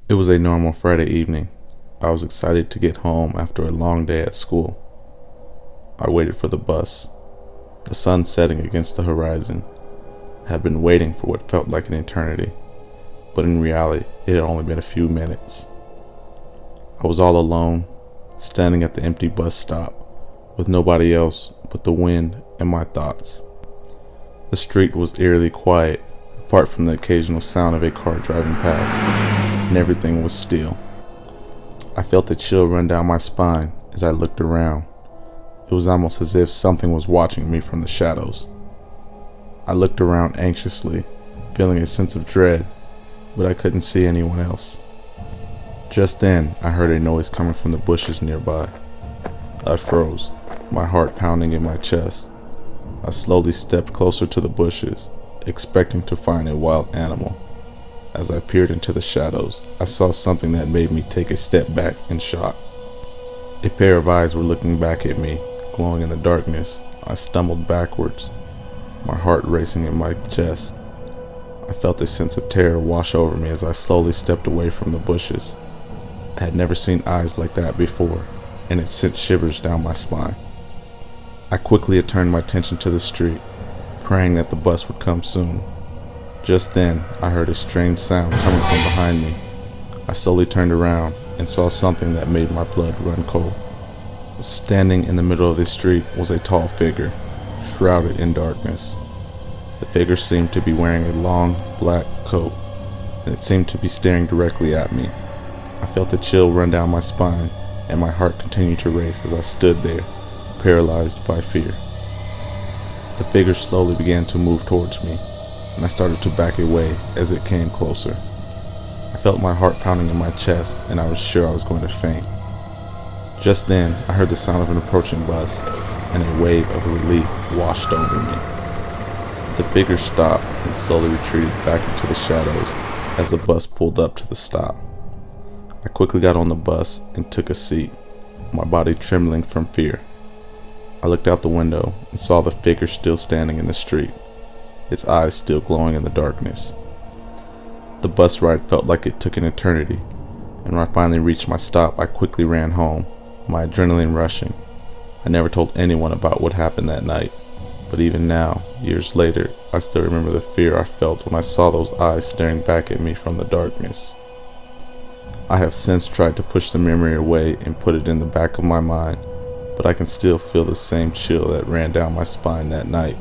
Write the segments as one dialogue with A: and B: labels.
A: It was a normal Friday evening. I was excited to get home after a long day at school. I waited for the bus. The sun setting against the horizon. I had been waiting for what felt like an eternity, but in reality, it had only been a few minutes. I was all alone, standing at the empty bus stop, with nobody else but the wind and my thoughts. The street was eerily quiet, apart from the occasional sound of a car driving past, and everything was still. I felt a chill run down my spine as I looked around. It was almost as if something was watching me from the shadows. I looked around anxiously, feeling a sense of dread, but I couldn't see anyone else. Just then, I heard a noise coming from the bushes nearby. I froze, my heart pounding in my chest. I slowly stepped closer to the bushes, expecting to find a wild animal. As I peered into the shadows, I saw something that made me take a step back in shock. A pair of eyes were looking back at me, glowing in the darkness. I stumbled backwards, my heart racing in my chest. I felt a sense of terror wash over me as I slowly stepped away from the bushes. I had never seen eyes like that before, and it sent shivers down my spine. I quickly turned my attention to the street, praying that the bus would come soon. Just then, I heard a strange sound coming from behind me. I slowly turned around and saw something that made my blood run cold. Standing in the middle of the street was a tall figure, shrouded in darkness. The figure seemed to be wearing a long, black coat, and it seemed to be staring directly at me. I felt a chill run down my spine, and my heart continued to race as I stood there, paralyzed by fear. The figure slowly began to move towards me, and I started to back away as it came closer. I felt my heart pounding in my chest, and I was sure I was going to faint. Just then, I heard the sound of an approaching bus, and a wave of relief washed over me. The figure stopped and slowly retreated back into the shadows as the bus pulled up to the stop. I quickly got on the bus and took a seat, my body trembling from fear. I looked out the window and saw the figure still standing in the street, its eyes still glowing in the darkness. The bus ride felt like it took an eternity, and when I finally reached my stop, I quickly ran home, my adrenaline rushing. I never told anyone about what happened that night, but even now, years later, I still remember the fear I felt when I saw those eyes staring back at me from the darkness. I have since tried to push the memory away and put it in the back of my mind, but I can still feel the same chill that ran down my spine that night.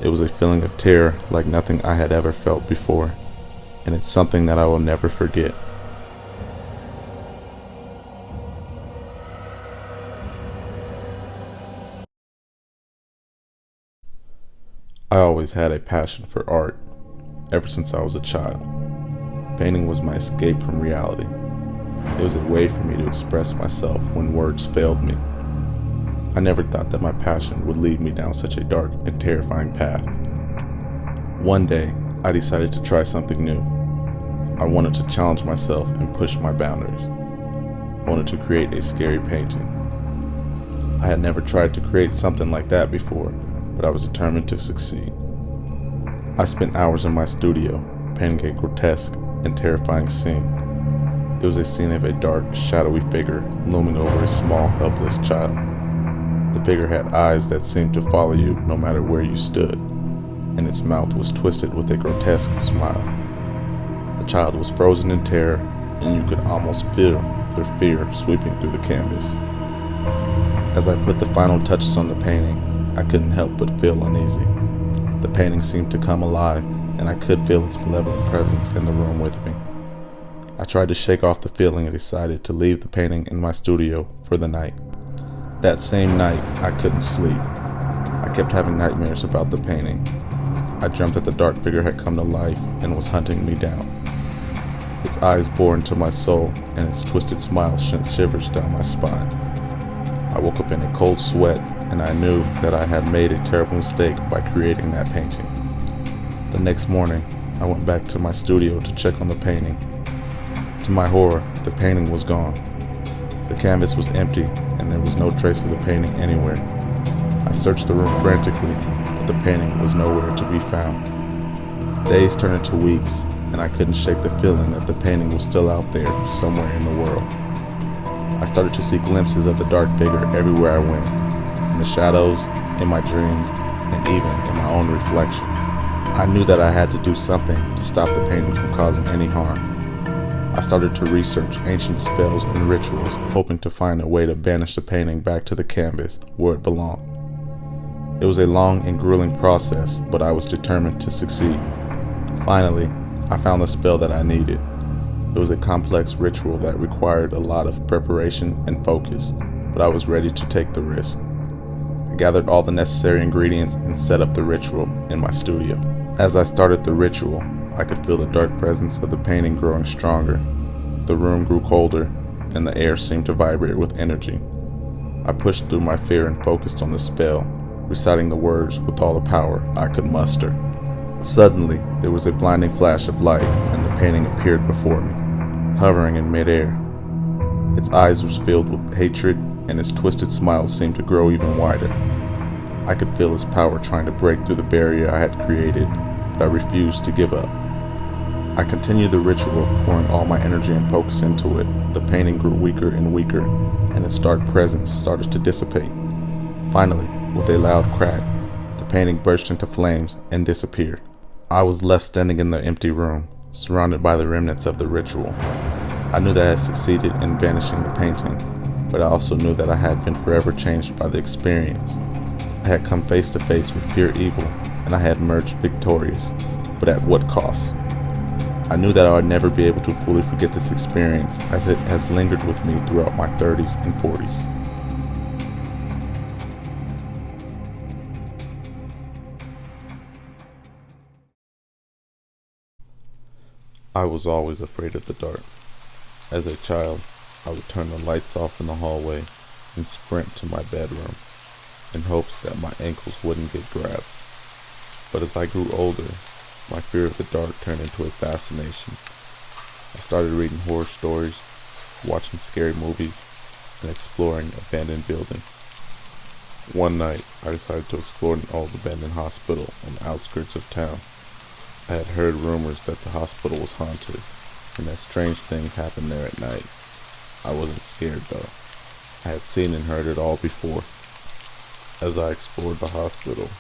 A: It was a feeling of terror like nothing I had ever felt before, and it's something that I will never forget. I always had a passion for art, ever since I was a child. Painting was my escape from reality. It was a way for me to express myself when words failed me. I never thought that my passion would lead me down such a dark and terrifying path. One day, I decided to try something new. I wanted to challenge myself and push my boundaries. I wanted to create a scary painting. I had never tried to create something like that before, but I was determined to succeed. I spent hours in my studio, painting a grotesque and terrifying scene. It was a scene of a dark, shadowy figure looming over a small, helpless child. The figure had eyes that seemed to follow you no matter where you stood, and its mouth was twisted with a grotesque smile. The child was frozen in terror, and you could almost feel their fear sweeping through the canvas. As I put the final touches on the painting, I couldn't help but feel uneasy. The painting seemed to come alive, and I could feel its malevolent presence in the room with me. I tried to shake off the feeling and decided to leave the painting in my studio for the night. That same night, I couldn't sleep. I kept having nightmares about the painting. I dreamt that the dark figure had come to life and was hunting me down. Its eyes bored into my soul, and its twisted smile sent shivers down my spine. I woke up in a cold sweat, and I knew that I had made a terrible mistake by creating that painting. The next morning, I went back to my studio to check on the painting. To my horror, the painting was gone. The canvas was empty, and there was no trace of the painting anywhere. I searched the room frantically, but the painting was nowhere to be found. Days turned into weeks, and I couldn't shake the feeling that the painting was still out there, somewhere in the world. I started to see glimpses of the dark figure everywhere I went, in the shadows, in my dreams, and even in my own reflection. I knew that I had to do something to stop the painting from causing any harm. I started to research ancient spells and rituals, hoping to find a way to banish the painting back to the canvas where it belonged. It was a long and grueling process, but I was determined to succeed. Finally, I found the spell that I needed. It was a complex ritual that required a lot of preparation and focus, but I was ready to take the risk. I gathered all the necessary ingredients and set up the ritual in my studio. As I started the ritual, I could feel the dark presence of the painting growing stronger. The room grew colder, and the air seemed to vibrate with energy. I pushed through my fear and focused on the spell, reciting the words with all the power I could muster. Suddenly, there was a blinding flash of light, and the painting appeared before me, hovering in midair. Its eyes were filled with hatred, and its twisted smile seemed to grow even wider. I could feel its power trying to break through the barrier I had created, but I refused to give up. I continued the ritual, pouring all my energy and focus into it. The painting grew weaker and weaker, and its dark presence started to dissipate. Finally, with a loud crack, the painting burst into flames and disappeared. I was left standing in the empty room, surrounded by the remnants of the ritual. I knew that I had succeeded in banishing the painting, but I also knew that I had been forever changed by the experience. I had come face to face with pure evil, and I had emerged victorious, but at what cost? I knew that I would never be able to fully forget this experience, as it has lingered with me throughout my 30s and 40s. I was always afraid of the dark. As a child, I would turn the lights off in the hallway and sprint to my bedroom in hopes that my ankles wouldn't get grabbed. But as I grew older, my fear of the dark turned into a fascination. I started reading horror stories, watching scary movies, and exploring abandoned buildings. One night, I decided to explore an old abandoned hospital on the outskirts of town. I had heard rumors that the hospital was haunted, and that strange things happened there at night. I wasn't scared though. I had seen and heard it all before. As I explored the hospital,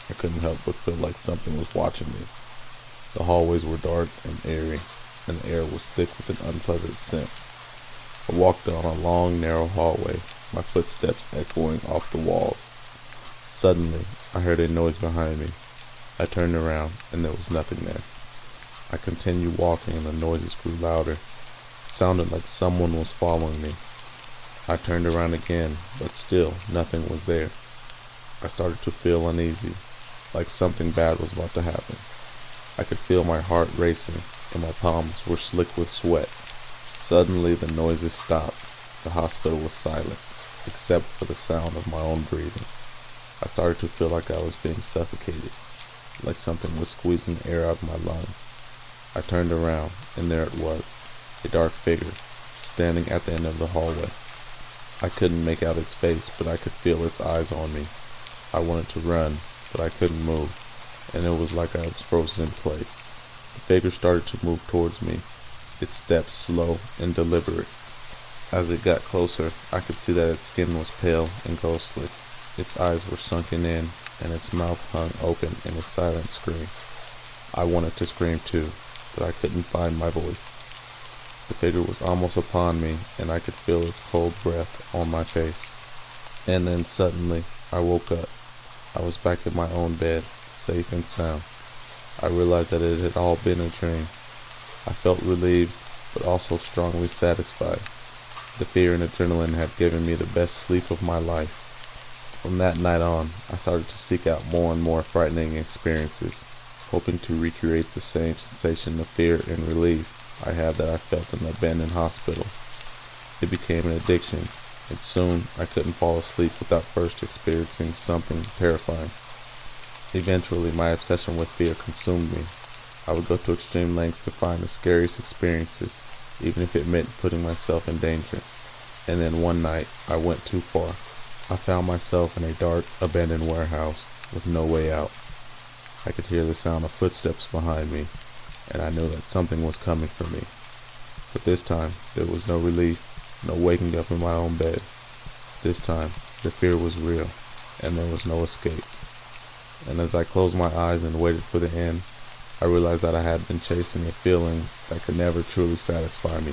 A: I couldn't help but feel like something was watching me. The hallways were dark and airy, and the air was thick with an unpleasant scent. I walked down a long, narrow hallway, my footsteps echoing off the walls. Suddenly, I heard a noise behind me. I turned around, and there was nothing there. I continued walking, and the noises grew louder. It sounded like someone was following me. I turned around again, but still nothing was there. I started to feel uneasy, like something bad was about to happen. I could feel my heart racing, and my palms were slick with sweat. Suddenly the noises stopped. The hospital was silent, except for the sound of my own breathing. I started to feel like I was being suffocated, like something was squeezing air out of my lungs. I turned around, and there it was, a dark figure, standing at the end of the hallway. I couldn't make out its face, but I could feel its eyes on me. I wanted to run, but I couldn't move, and it was like I was frozen in place. The figure started to move towards me, its steps slow and deliberate. As it got closer, I could see that its skin was pale and ghostly. Its eyes were sunken in, and its mouth hung open in a silent scream. I wanted to scream too, but I couldn't find my voice. The figure was almost upon me, and I could feel its cold breath on my face. And then suddenly, I woke up. I was back in my own bed, safe and sound. I realized that it had all been a dream. I felt relieved, but also strongly satisfied. The fear and adrenaline had given me the best sleep of my life. From that night on, I started to seek out more and more frightening experiences, hoping to recreate the same sensation of fear and relief I had that I felt in the abandoned hospital. It became an addiction, and soon I couldn't fall asleep without first experiencing something terrifying. Eventually, my obsession with fear consumed me. I would go to extreme lengths to find the scariest experiences, even if it meant putting myself in danger. And then one night, I went too far. I found myself in a dark, abandoned warehouse with no way out. I could hear the sound of footsteps behind me, and I knew that something was coming for me. But this time, there was no relief, no waking up in my own bed. This time, the fear was real, and there was no escape. And as I closed my eyes and waited for the end, I realized that I had been chasing a feeling that could never truly satisfy me.